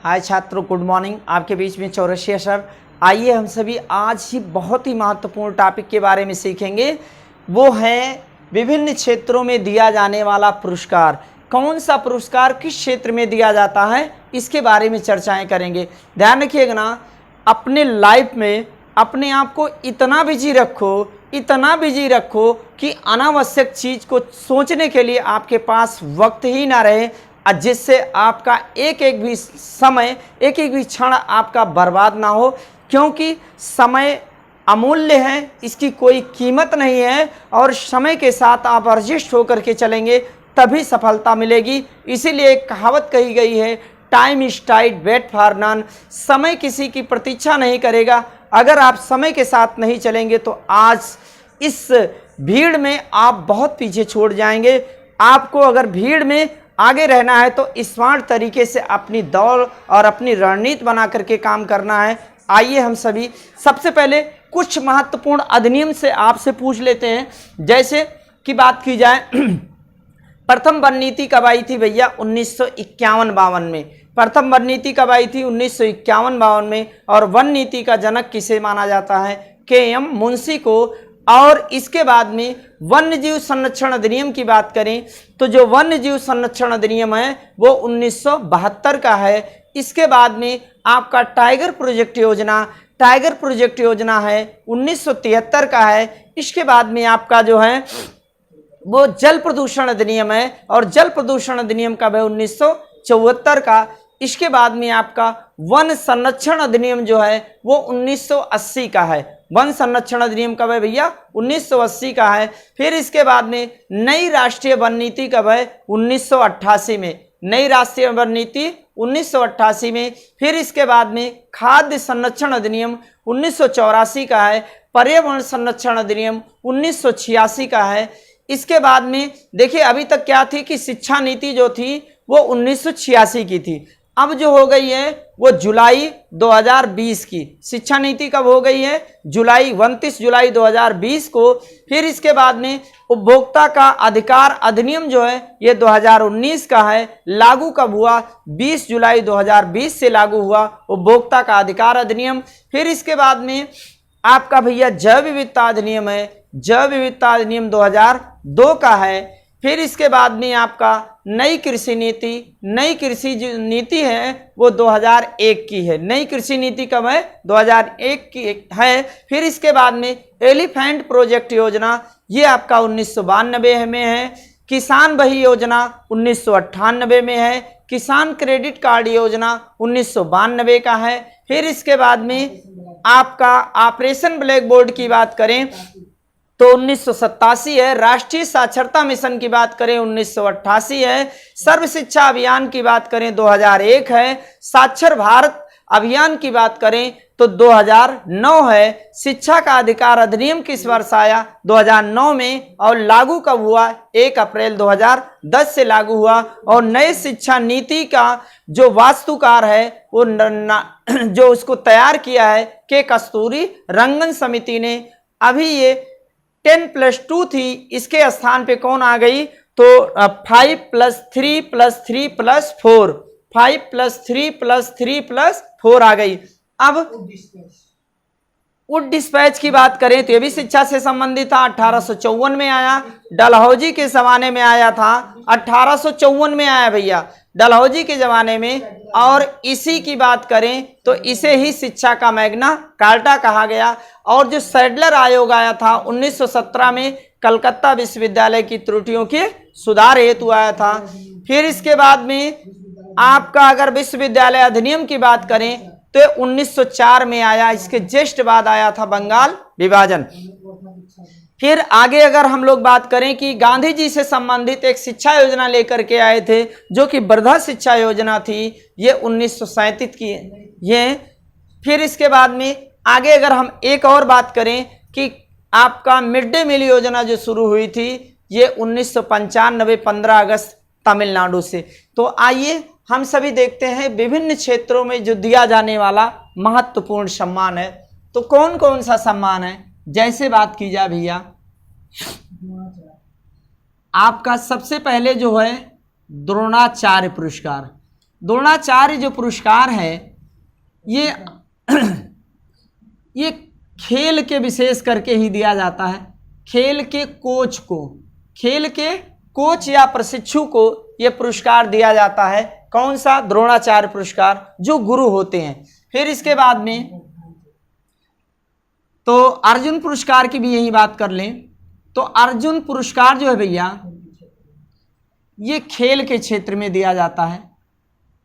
हाय छात्रों, good morning. आपके बीच में चौरसिया सर। आइए हम सभी आज ही बहुत ही महत्वपूर्ण टॉपिक के बारे में सीखेंगे। वो है विभिन्न क्षेत्रों में दिया जाने वाला पुरस्कार। कौन सा पुरस्कार किस क्षेत्र में दिया जाता है, इसके बारे में चर्चाएं करेंगे। ध्यान रखिएगा ना, अपने लाइफ में अपने आप को इतना बिजी रखो कि अनावश्यक चीज को सोचने के लिए आपके पास वक्त ही ना रहे, जिससे आपका एक एक भी समय, एक एक भी क्षण आपका बर्बाद ना हो। क्योंकि समय अमूल्य है, इसकी कोई कीमत नहीं है, और समय के साथ आप एडजस्ट होकर के चलेंगे तभी सफलता मिलेगी। इसीलिए एक कहावत कही गई है, time is tight, wait for none. समय किसी की प्रतीक्षा नहीं करेगा। अगर आप समय के साथ नहीं चलेंगे तो आज इस भीड़ में आप बहुत पीछे छोड़ जाएंगे। आपको अगर भीड़ में आगे रहना है तो स्मार्ट तरीके से अपनी दौड़ और अपनी रणनीति बना करके काम करना है। आइए हम सभी सबसे पहले कुछ महत्वपूर्ण अधिनियम से आपसे पूछ लेते हैं। जैसे कि बात की जाए, प्रथम वन नीति कब आई थी भैया? 1951-52 में। प्रथम वन नीति कब आई थी? 1951-52 में। और वन नीति का जनक किसे माना जाता है? के.एम. मुंशी को। और इसके बाद में वन्य जीव संरक्षण अधिनियम की बात करें तो जो वन्य जीव संरक्षण अधिनियम है वो 1972 का है। इसके बाद में आपका टाइगर प्रोजेक्ट योजना है 1973 का है। इसके बाद में आपका जो है वो जल प्रदूषण अधिनियम है, और जल प्रदूषण अधिनियम का है 1974 का। इसके बाद में आपका वन संरक्षण अधिनियम जो है वो 1980 का है। वन संरक्षण अधिनियम कब है भैया? 1980 का है। फिर इसके बाद में नई राष्ट्रीय वन नीति कब है? 1988 में। नई राष्ट्रीय वन नीति 1988 में। फिर इसके बाद में खाद्य संरक्षण अधिनियम 1984 का है। पर्यावरण संरक्षण अधिनियम 1986 का है। इसके बाद में देखिए, अभी तक क्या थी कि शिक्षा नीति जो थी वो 1986 की थी। अब जो हो गई है वो जुलाई 2020 की। शिक्षा नीति कब हो गई है? 29 जुलाई 2020 को। फिर इसके बाद में उपभोक्ता का अधिकार अधिनियम जो है ये 2019 का है। लागू कब हुआ? 20 जुलाई 2020 से लागू हुआ उपभोक्ता का अधिकार अधिनियम। फिर इसके बाद में आपका भैया जैव विविधता अधिनियम है। जैव विविधता अधिनियम 2002 का है। फिर इसके बाद में आपका नई कृषि नीति है वो 2001 की है। नई कृषि नीति कब है? 2001 की है। फिर इसके बाद में एलिफेंट प्रोजेक्ट योजना ये आपका 1992 में है। किसान बही योजना 1998 में है। किसान क्रेडिट कार्ड योजना 1992 का है। फिर इसके बाद में आपका ऑपरेशन ब्लैक बोर्ड की बात करें तो 1987 है। राष्ट्रीय साक्षरता मिशन की बात करें 1988 है। सर्व शिक्षा अभियान की बात करें 2001 है। साक्षर भारत अभियान की बात करें तो 2009 है। शिक्षा का अधिकार अधिनियम किस वर्ष आया? 2009 में। और लागू कब हुआ? 1 अप्रैल 2010 से लागू हुआ। और नए शिक्षा नीति का जो वास्तुकार है वो जो उसको तैयार किया है के कस्तूरी रंगन समिति ने। अभी ये 10+2 थी, इसके स्थान पे कौन आ गई? तो 5+3+3+4 5+3+3+4 आ गई। अब वुड डिस्पैच की बात करें तो ये भी शिक्षा से संबंधित था। 1854 में आया। डलहौजी के जमाने में आया था। 1854 में आया भैया, डलहौजी के जमाने में। और इसी की बात करें तो इसे ही शिक्षा का मैग्ना कार्टा कहा गया। और जो सैडलर आयोग आया था 1917 में, कलकत्ता विश्वविद्यालय की त्रुटियों के सुधार हेतु आया था। फिर इसके बाद में आपका अगर विश्वविद्यालय अधिनियम की बात करें तो 1904 में आया। इसके जस्ट बाद आया था बंगाल विभाजन। फिर आगे अगर हम लोग बात करें कि गांधी जी से संबंधित एक शिक्षा योजना लेकर के आए थे जो कि वृद्धा शिक्षा योजना थी, ये 1937 की ये। फिर इसके बाद में आगे अगर हम एक और बात करें कि आपका मिड डे मील योजना जो शुरू हुई थी ये 1995 15 अगस्त तमिलनाडु से। तो आइए हम सभी देखते हैं विभिन्न क्षेत्रों में जो दिया जाने वाला महत्वपूर्ण सम्मान है। तो कौन कौन सा सम्मान है? जैसे बात की जाए भैया, आपका सबसे पहले जो है द्रोणाचार्य पुरस्कार। द्रोणाचार्य जो पुरस्कार है ये खेल के विशेष करके ही दिया जाता है। खेल के कोच या प्रशिक्षु को यह पुरस्कार दिया जाता है। कौन सा? द्रोणाचार्य पुरस्कार, जो गुरु होते हैं। फिर इसके बाद में तो अर्जुन पुरस्कार की भी यही बात कर लें तो अर्जुन पुरस्कार जो है भैया ये खेल के क्षेत्र में दिया जाता है।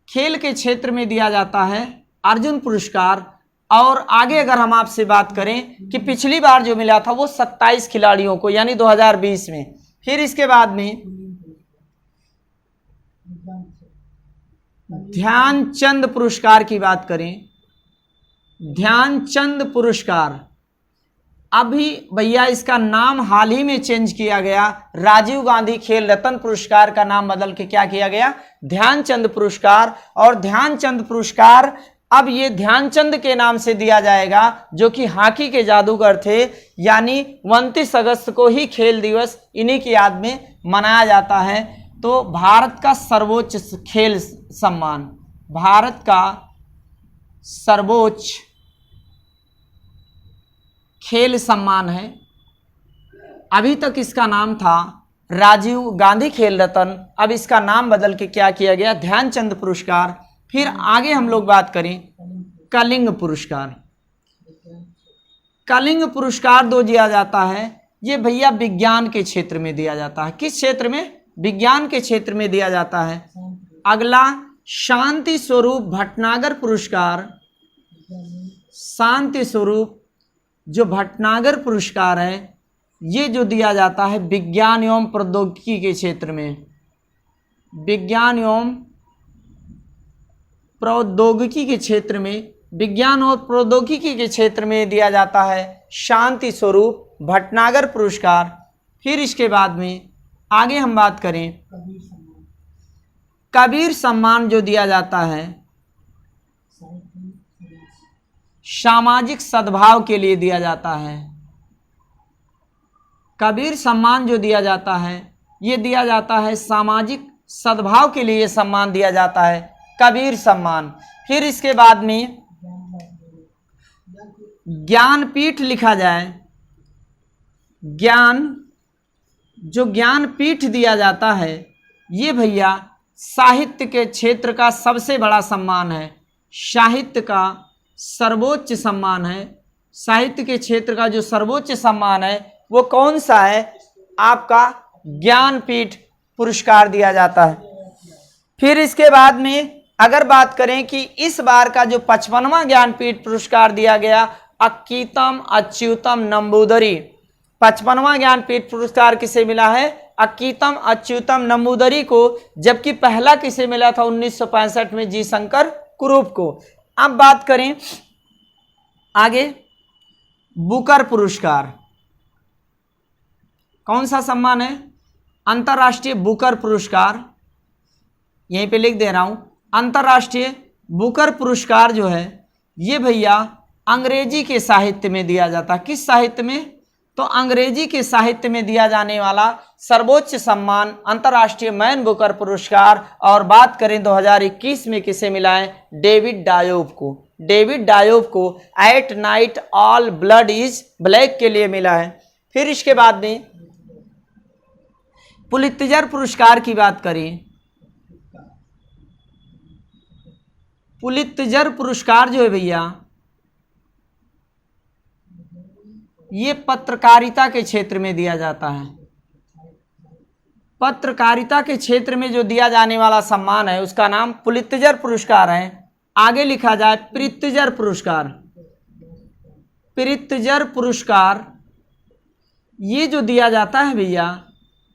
खेल के क्षेत्र में दिया जाता है अर्जुन पुरस्कार। और आगे अगर हम आपसे बात करें कि पिछली बार जो मिला था वो 27 खिलाड़ियों को, यानी 2020 में। फिर इसके बाद में ध्यानचंद पुरस्कार की बात करें, ध्यानचंद पुरस्कार अभी भैया इसका नाम हाल ही में चेंज किया गया। राजीव गांधी खेल रत्न पुरस्कार का नाम बदल के क्या किया गया? ध्यानचंद पुरस्कार। और ध्यानचंद पुरस्कार अब ये ध्यानचंद के नाम से दिया जाएगा, जो कि हॉकी के जादूगर थे। यानी 29 अगस्त को ही खेल दिवस इन्हीं की याद में मनाया जाता है। तो भारत का सर्वोच्च खेल सम्मान, भारत का सर्वोच्च खेल सम्मान है। अभी तक इसका नाम था राजीव गांधी खेल रत्न, अब इसका नाम बदल के क्या किया गया? ध्यानचंद पुरस्कार। फिर आगे हम लोग बात करें कलिंग पुरस्कार। कलिंग पुरस्कार दो दिया जाता है, ये भैया विज्ञान के क्षेत्र में दिया जाता है। किस क्षेत्र में? विज्ञान के क्षेत्र में दिया जाता है। अगला शांति स्वरूप भटनागर पुरस्कार। शांति स्वरूप जो भटनागर पुरस्कार है ये जो दिया जाता है विज्ञान एवं प्रौद्योगिकी के क्षेत्र में, विज्ञान एवं प्रौद्योगिकी के क्षेत्र में, विज्ञान और प्रौद्योगिकी के क्षेत्र में दिया जाता है शांति स्वरूप भटनागर पुरस्कार। फिर इसके बाद में आगे हम बात करें कबीर सम्मान जो दिया जाता है सामाजिक सद्भाव के लिए दिया जाता है। कबीर सम्मान जो दिया जाता है ये दिया जाता है सामाजिक सद्भाव के लिए सम्मान दिया जाता है, कबीर सम्मान। फिर इसके बाद में ज्ञानपीठ लिखा जाए, जो ज्ञानपीठ दिया जाता है ये भैया साहित्य के क्षेत्र का सबसे बड़ा सम्मान है, साहित्य का सर्वोच्च सम्मान है। साहित्य के क्षेत्र का जो सर्वोच्च सम्मान है वो कौन सा है? आपका ज्ञानपीठ पुरस्कार दिया जाता है। फिर इसके बाद में अगर बात करें कि इस बार का जो 55वां ज्ञानपीठ पुरस्कार दिया गया अक्कीतम अच्युतम नंबूदरी, 55वां ज्ञानपीठ पुरस्कार किसे मिला है? अक्कीतम अच्युतम नंबूदरी को, जबकि पहला किसे मिला था 1965 में? जी शंकर कुरूप को। अब बात करें आगे बुकर पुरस्कार, कौन सा सम्मान है? अंतर्राष्ट्रीय बुकर पुरस्कार, यहीं पे लिख दे रहा हूं। अंतर्राष्ट्रीय बुकर पुरस्कार जो है ये भैया अंग्रेजी के साहित्य में दिया जाता है। किस साहित्य में? तो अंग्रेजी के साहित्य में दिया जाने वाला सर्वोच्च सम्मान अंतर्राष्ट्रीय मैन बुकर पुरस्कार। और बात करें 2021 में किसे मिला है? डेविड डायोब को। डेविड डायोब को at night all blood is black के लिए मिला है। फिर इसके बाद में पुलित्जर पुरस्कार की बात करें, पुलित्जर पुरस्कार जो है भैया ये पत्रकारिता के क्षेत्र में दिया जाता है। पत्रकारिता के क्षेत्र में जो दिया जाने वाला सम्मान है उसका नाम पुलित्जर पुरस्कार है। आगे लिखा जाए प्रित्जर पुरस्कार। प्रित्जर पुरस्कार ये जो दिया जाता है भैया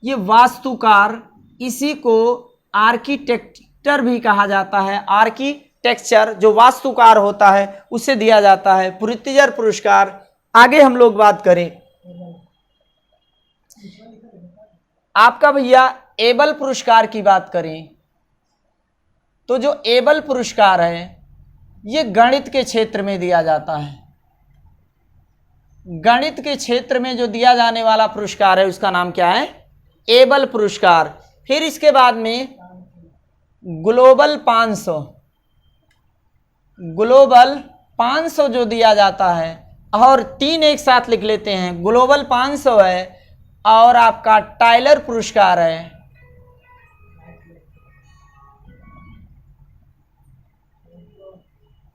ये वास्तुकार, इसी को आर्किटेक्चर भी कहा जाता है। आर्किटेक्चर जो वास्तुकार होता है उसे दिया जाता है प्रित्जर पुरस्कार। आगे हम लोग बात करें आपका भैया एबल पुरस्कार की बात करें तो जो एबल पुरस्कार है ये गणित के क्षेत्र में दिया जाता है। गणित के क्षेत्र में जो दिया जाने वाला पुरस्कार है उसका नाम क्या है? एबल पुरस्कार। फिर इसके बाद में ग्लोबल 500, ग्लोबल 500 जो दिया जाता है, और 3 एक साथ लिख लेते हैं, ग्लोबल 500 है और आपका टाइलर पुरस्कार है,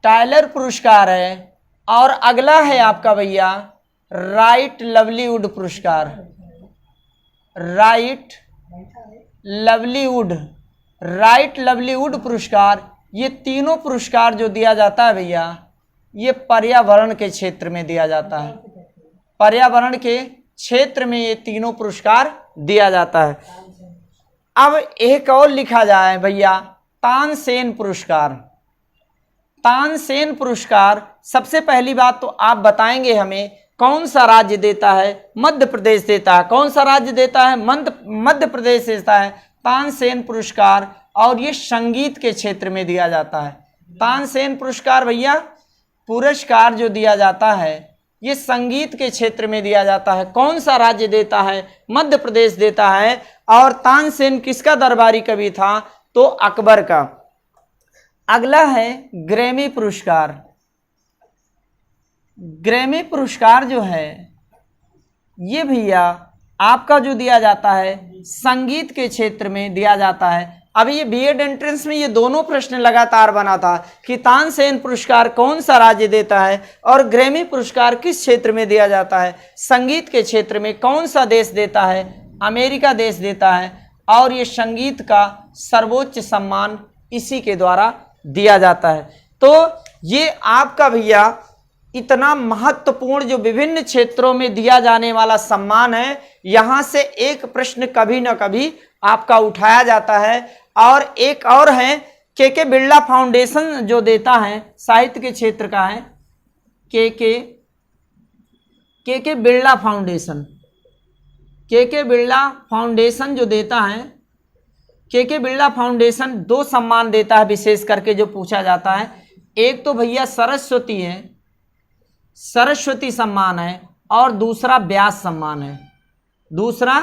टाइलर पुरस्कार है, और अगला है आपका भैया राइट लवलीवुड पुरस्कार, राइट लवलीवुड, राइट लवलीवुड पुरस्कार। ये तीनों पुरस्कार जो दिया जाता है भैया, ये पर्यावरण के क्षेत्र में दिया जाता है, पर्यावरण के क्षेत्र में ये तीनों पुरस्कार दिया जाता है। अब एक और लिखा जाए भैया, तानसेन पुरस्कार, तानसेन पुरस्कार। सबसे पहली बात तो आप बताएंगे हमें कौन सा राज्य देता है? मध्य प्रदेश देता है। कौन सा राज्य देता है? मध्य प्रदेश देता है तानसेन पुरस्कार, और ये संगीत के क्षेत्र में दिया जाता है। तानसेन पुरस्कार भैया, पुरस्कार जो दिया जाता है ये संगीत के क्षेत्र में दिया जाता है। कौन सा राज्य देता है? मध्य प्रदेश देता है। और तानसेन किसका दरबारी कवि था? तो अकबर का। अगला है ग्रैमी पुरस्कार। ग्रैमी पुरस्कार जो है ये भैया आपका जो दिया जाता है संगीत के क्षेत्र में दिया जाता है। अभी ये बीएड एंट्रेंस में ये दोनों प्रश्न लगातार बना था कि तानसेन पुरस्कार कौन सा राज्य देता है और ग्रैमी पुरस्कार किस क्षेत्र में दिया जाता है। संगीत के क्षेत्र में कौन सा देश देता है? अमेरिका देश देता है, और ये संगीत का सर्वोच्च सम्मान इसी के द्वारा दिया जाता है। तो ये आपका भैया इतना महत्वपूर्ण जो विभिन्न क्षेत्रों में दिया जाने वाला सम्मान है, यहाँ से एक प्रश्न कभी ना कभी आपका उठाया जाता है। और एक और है के बिरला फाउंडेशन जो देता है, साहित्य के क्षेत्र का है, के बिरला फाउंडेशन, के बिरला फाउंडेशन जो देता है, के बिरला फाउंडेशन 2 सम्मान देता है विशेष करके जो पूछा जाता है। एक तो भैया सरस्वती है, सरस्वती सम्मान है, और दूसरा व्यास सम्मान है, दूसरा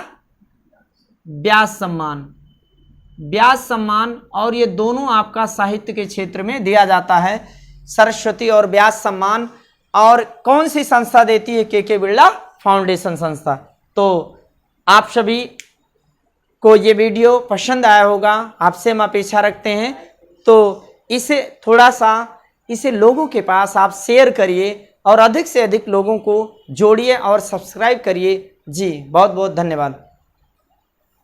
व्यास सम्मान, व्यास सम्मान। और ये दोनों आपका साहित्य के क्षेत्र में दिया जाता है, सरस्वती और व्यास सम्मान। और कौन सी संस्था देती है? के बिरला फाउंडेशन संस्था। तो आप सभी को ये वीडियो पसंद आया होगा, आपसे हम अपेक्षा रखते हैं। तो इसे थोड़ा सा इसे लोगों के पास आप शेयर करिए और अधिक से अधिक लोगों को जोड़िए और सब्सक्राइब करिए। जी बहुत बहुत धन्यवाद।